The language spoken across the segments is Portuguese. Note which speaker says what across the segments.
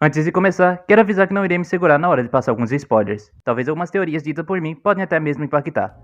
Speaker 1: Antes de começar, quero avisar que não irei me segurar na hora de passar alguns spoilers. Talvez algumas teorias ditas por mim podem até mesmo impactar.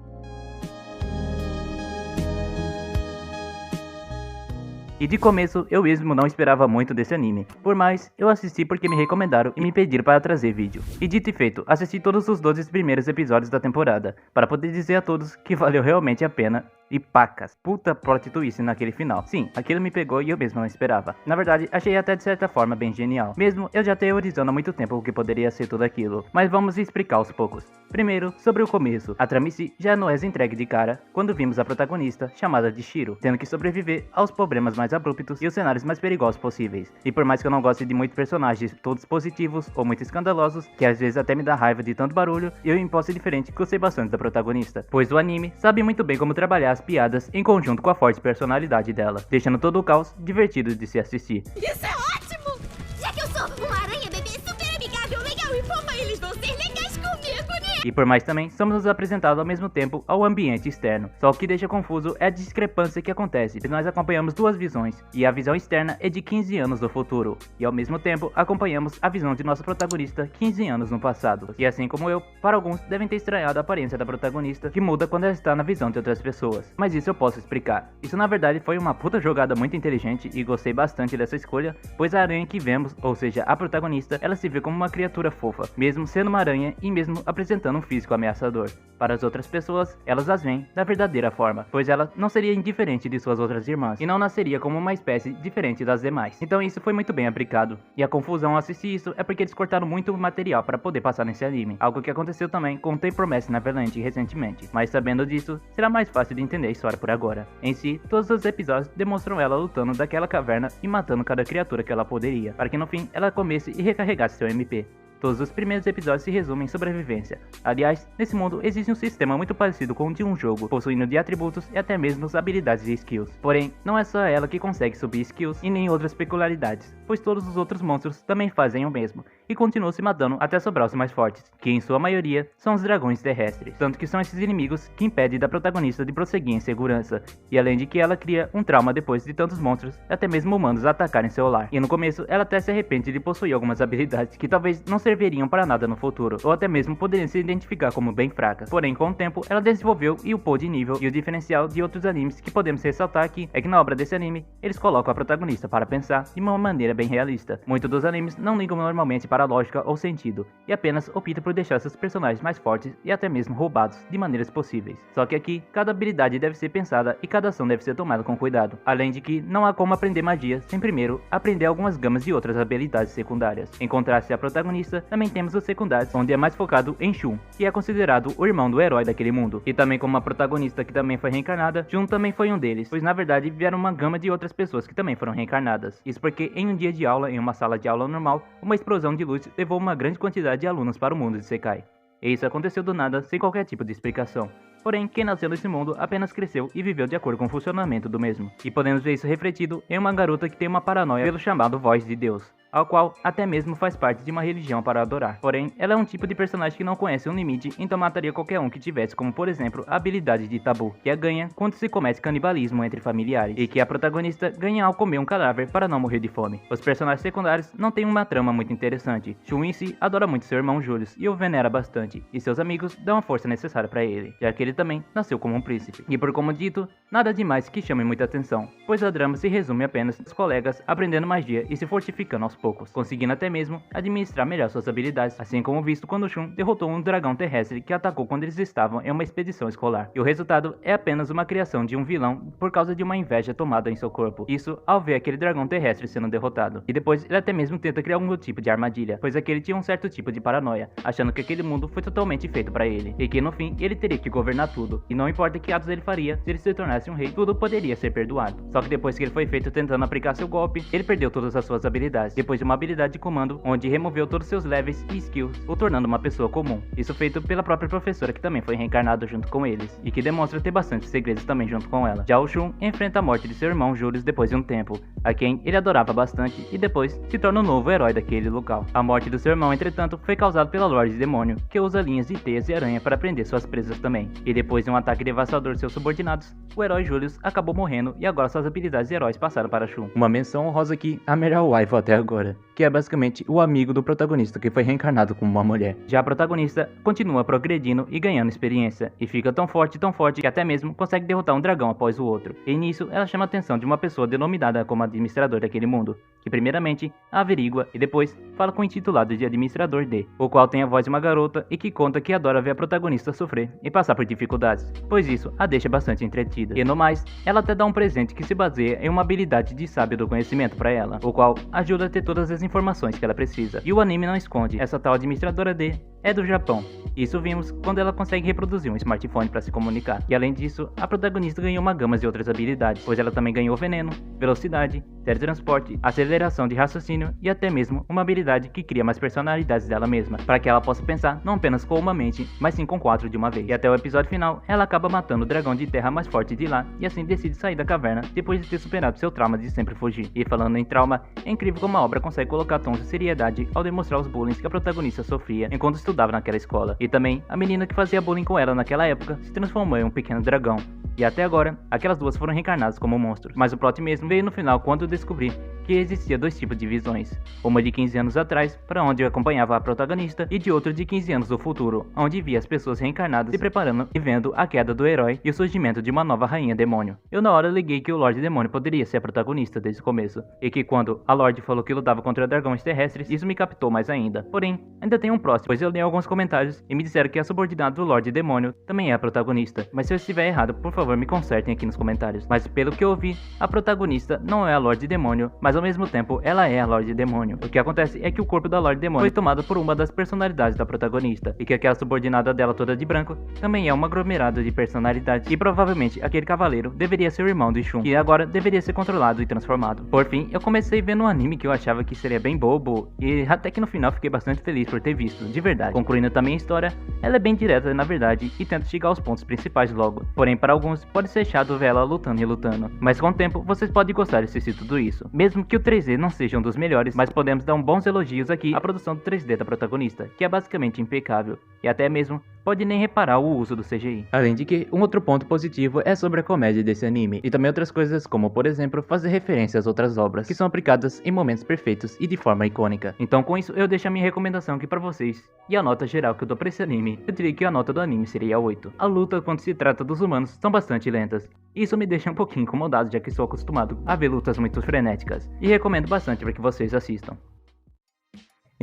Speaker 1: E de começo, eu mesmo não esperava muito desse anime. Por mais, eu assisti porque me recomendaram e me pediram para trazer vídeo. E dito e feito, assisti todos os 12 primeiros episódios da temporada, para poder dizer a todos que valeu realmente a pena. E pacas, puta plot twist naquele final. Sim, aquilo me pegou e eu mesmo não esperava. Na verdade, achei até de certa forma bem genial. Mesmo eu já teorizando há muito tempo o que poderia ser tudo aquilo. Mas vamos explicar aos poucos. Primeiro, sobre o começo. A trama em si já não é entregue de cara quando vimos a protagonista, chamada de Shiro, tendo que sobreviver aos problemas mais abruptos e os cenários mais perigosos possíveis. E por mais que eu não goste de muitos personagens, todos positivos ou muito escandalosos, que às vezes até me dá raiva de tanto barulho, eu em posse diferente gostei bastante da protagonista, pois o anime sabe muito bem como trabalhar as piadas em conjunto com a forte personalidade dela, deixando todo o caos divertido de se assistir.
Speaker 2: Isso é ótimo! Já que eu sou uma aranha bebê super amigável, legal e fofa, eles vão ser legais comigo, né?
Speaker 1: E por mais também, somos nos apresentados ao mesmo tempo ao ambiente externo. Só o que deixa confuso é a discrepância que acontece, pois nós acompanhamos duas visões, e a visão externa é de 15 anos do futuro, e ao mesmo tempo acompanhamos a visão de nossa protagonista 15 anos no passado. E assim como eu, para alguns devem ter estranhado a aparência da protagonista, que muda quando ela está na visão de outras pessoas. Mas isso eu posso explicar. Isso na verdade foi uma puta jogada muito inteligente e gostei bastante dessa escolha, pois a aranha que vemos, ou seja, a protagonista, ela se vê como uma criatura fofa, mesmo sendo uma aranha e mesmo apresentando um físico ameaçador. Para as outras pessoas, elas as veem da verdadeira forma, pois ela não seria indiferente de suas outras irmãs, e não nasceria como uma espécie diferente das demais. Então isso foi muito bem aplicado, e a confusão ao assistir isso é porque eles cortaram muito material para poder passar nesse anime, algo que aconteceu também com The Promised Neverland recentemente, mas sabendo disso, será mais fácil de entender a história por agora. Em si, todos os episódios demonstram ela lutando daquela caverna e matando cada criatura que ela poderia, para que no fim ela comesse e recarregasse seu MP. Todos os primeiros episódios se resumem em sobrevivência. Aliás, nesse mundo existe um sistema muito parecido com o de um jogo, possuindo de atributos e até mesmo habilidades e skills. Porém, não é só ela que consegue subir skills e nem outras peculiaridades, pois todos os outros monstros também fazem o mesmo, e continuam se matando até sobrar os mais fortes, que em sua maioria são os dragões terrestres. Tanto que são esses inimigos que impedem da protagonista de prosseguir em segurança, e além de que ela cria um trauma depois de tantos monstros e até mesmo humanos atacarem seu lar. E no começo, ela até se arrepende de possuir algumas habilidades que talvez não serviriam para nada no futuro, ou até mesmo poderiam se identificar como bem fracas. Porém, com o tempo, ela desenvolveu e upou de nível, e o diferencial de outros animes que podemos ressaltar aqui é que na obra desse anime, eles colocam a protagonista para pensar de uma maneira bem realista. Muitos dos animes não ligam normalmente para a lógica ou sentido, e apenas optam por deixar seus personagens mais fortes e até mesmo roubados de maneiras possíveis. Só que aqui, cada habilidade deve ser pensada e cada ação deve ser tomada com cuidado, além de que não há como aprender magia sem primeiro aprender algumas gamas de outras habilidades secundárias. Em contraste à protagonista, também temos os secundários, onde é mais focado em Shun, que é considerado o irmão do herói daquele mundo. E também como uma protagonista que também foi reencarnada, Shun também foi um deles, pois na verdade vieram uma gama de outras pessoas que também foram reencarnadas. Isso porque em um dia de aula, em uma sala de aula normal, uma explosão de luz levou uma grande quantidade de alunos para o mundo de Sekai. E isso aconteceu do nada, sem qualquer tipo de explicação. Porém, quem nasceu nesse mundo apenas cresceu e viveu de acordo com o funcionamento do mesmo. E podemos ver isso refletido em uma garota que tem uma paranoia pelo chamado Voz de Deus, ao qual até mesmo faz parte de uma religião para adorar. Porém, ela é um tipo de personagem que não conhece um limite, então mataria qualquer um que tivesse como, por exemplo, a habilidade de tabu, que a ganha quando se comete canibalismo entre familiares, e que a protagonista ganha ao comer um cadáver para não morrer de fome. Os personagens secundários não têm uma trama muito interessante. Shun em si adora muito seu irmão Julius e o venera bastante, e seus amigos dão a força necessária para ele, já que ele também nasceu como um príncipe. E por como dito, nada demais que chame muita atenção, pois a drama se resume apenas aos colegas aprendendo magia e se fortificando aos poucos, conseguindo até mesmo administrar melhor suas habilidades, assim como visto quando Shun derrotou um dragão terrestre que atacou quando eles estavam em uma expedição escolar. E o resultado é apenas uma criação de um vilão por causa de uma inveja tomada em seu corpo. Isso ao ver aquele dragão terrestre sendo derrotado. E depois ele até mesmo tenta criar algum tipo de armadilha, pois aquele tinha um certo tipo de paranoia, achando que aquele mundo foi totalmente feito para ele, e que no fim ele teria que governar tudo, e não importa que atos ele faria, se ele se tornasse um rei, tudo poderia ser perdoado. Só que depois que ele foi feito tentando aplicar seu golpe, ele perdeu todas as suas habilidades, depois de uma habilidade de comando, onde removeu todos seus levels e skills, o tornando uma pessoa comum. Isso feito pela própria professora, que também foi reencarnada junto com eles, e que demonstra ter bastante segredos também junto com ela. Já o Shun enfrenta a morte de seu irmão Julius depois de um tempo, a quem ele adorava bastante, e depois se torna o novo herói daquele local. A morte do seu irmão, entretanto, foi causada pela Lorde Demônio, que usa linhas de teias e aranha para prender suas presas também. E depois de um ataque devastador de seus subordinados, o herói Julius acabou morrendo e agora suas habilidades de heróis passaram para Shun. Uma menção honrosa aqui, a melhor waifu até agora. administradora, que é basicamente o amigo do protagonista que foi reencarnado como uma mulher. Já a protagonista continua progredindo e ganhando experiência, e fica tão forte que até mesmo consegue derrotar um dragão após o outro. E nisso ela chama a atenção de uma pessoa denominada como administrador daquele mundo, que primeiramente a averigua e depois fala com o intitulado de administrador D, o qual tem a voz de uma garota e que conta que adora ver a protagonista sofrer e passar por dificuldades, pois isso a deixa bastante entretida. E no mais, ela até dá um presente que se baseia em uma habilidade de sábio do conhecimento para ela, o qual ajuda a ter todas as informações que ela precisa. E o anime não esconde, essa tal administradora D é do Japão. Isso vimos quando ela consegue reproduzir um smartphone para se comunicar. E além disso, a protagonista ganhou uma gama de outras habilidades, pois ela também ganhou veneno, velocidade, teletransporte, aceleração de raciocínio e até mesmo uma habilidade que cria mais personalidades dela mesma, para que ela possa pensar não apenas com uma mente, mas sim com 4 de uma vez. E até o episódio final, ela acaba matando o dragão de terra mais forte de lá e assim decide sair da caverna depois de ter superado seu trauma de sempre fugir. E falando em trauma, é incrível como a obra consegue colocar tons de seriedade ao demonstrar os bullying que a protagonista sofria enquanto estudava naquela escola. E também, a menina que fazia bullying com ela naquela época se transformou em um pequeno dragão. E até agora, aquelas duas foram reencarnadas como monstros. Mas o plot mesmo veio no final quando eu descobri que existia 2 tipos de visões. Uma de 15 anos atrás, para onde eu acompanhava a protagonista, e de outra de 15 anos do futuro, onde via as pessoas reencarnadas se preparando e vendo a queda do herói e o surgimento de uma nova rainha demônio. Eu na hora liguei que o Lorde Demônio poderia ser a protagonista desde o começo, e que quando a Lorde falou que lutava contra dragões terrestres, isso me captou mais ainda. Porém, ainda tem um próximo, pois eu li alguns comentários e me disseram que a subordinada do Lorde Demônio também é a protagonista. Mas se eu estiver errado, por favor me consertem aqui nos comentários. Mas pelo que eu ouvi, a protagonista não é a Lorde Demônio, mas ao mesmo tempo ela é a Lorde Demônio. O que acontece é que o corpo da Lorde Demônio foi tomado por uma das personalidades da protagonista, e que aquela subordinada dela toda de branco também é um aglomerado de personalidades, e provavelmente aquele cavaleiro deveria ser o irmão do Shun, que agora deveria ser controlado e transformado. Por fim, eu comecei vendo um anime que eu achava que seria bem bobo, e até que no final fiquei bastante feliz por ter visto, de verdade. Concluindo também a história, ela é bem direta na verdade, e tenta chegar aos pontos principais logo. Porém, para alguns, pode ser chato ver ela lutando e lutando, mas com o tempo, vocês podem gostar de assistir tudo isso. Mesmo que o 3D não seja um dos melhores, mas podemos dar bons elogios aqui à produção do 3D da protagonista, que é basicamente impecável, e até mesmo pode nem reparar o uso do CGI. Além de que, um outro ponto positivo é sobre a comédia desse anime, e também outras coisas como, por exemplo, fazer referência às outras obras, que são aplicadas em momentos perfeitos e de forma icônica. Então com isso, eu deixo a minha recomendação aqui pra vocês, e a nota geral que eu dou pra esse anime, eu diria que a nota do anime seria 8. A luta, quando se trata dos humanos, são bastante lentas. Isso me deixa um pouquinho incomodado, já que sou acostumado a ver lutas muito frenéticas, e recomendo bastante para que vocês assistam.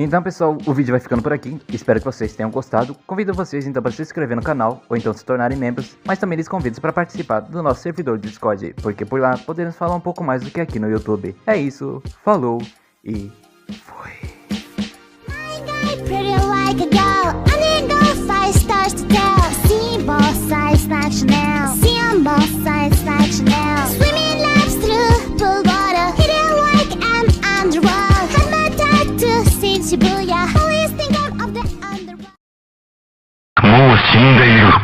Speaker 1: Então pessoal, o vídeo vai ficando por aqui, espero que vocês tenham gostado. Convido vocês então para se inscrever no canal, ou então se tornarem membros, mas também lhes convido para participar do nosso servidor do Discord, porque por lá podemos falar um pouco mais do que aqui no YouTube. É isso, falou e fui!
Speaker 3: Shibuya, always think I'm of the underworld. もう死んでいる。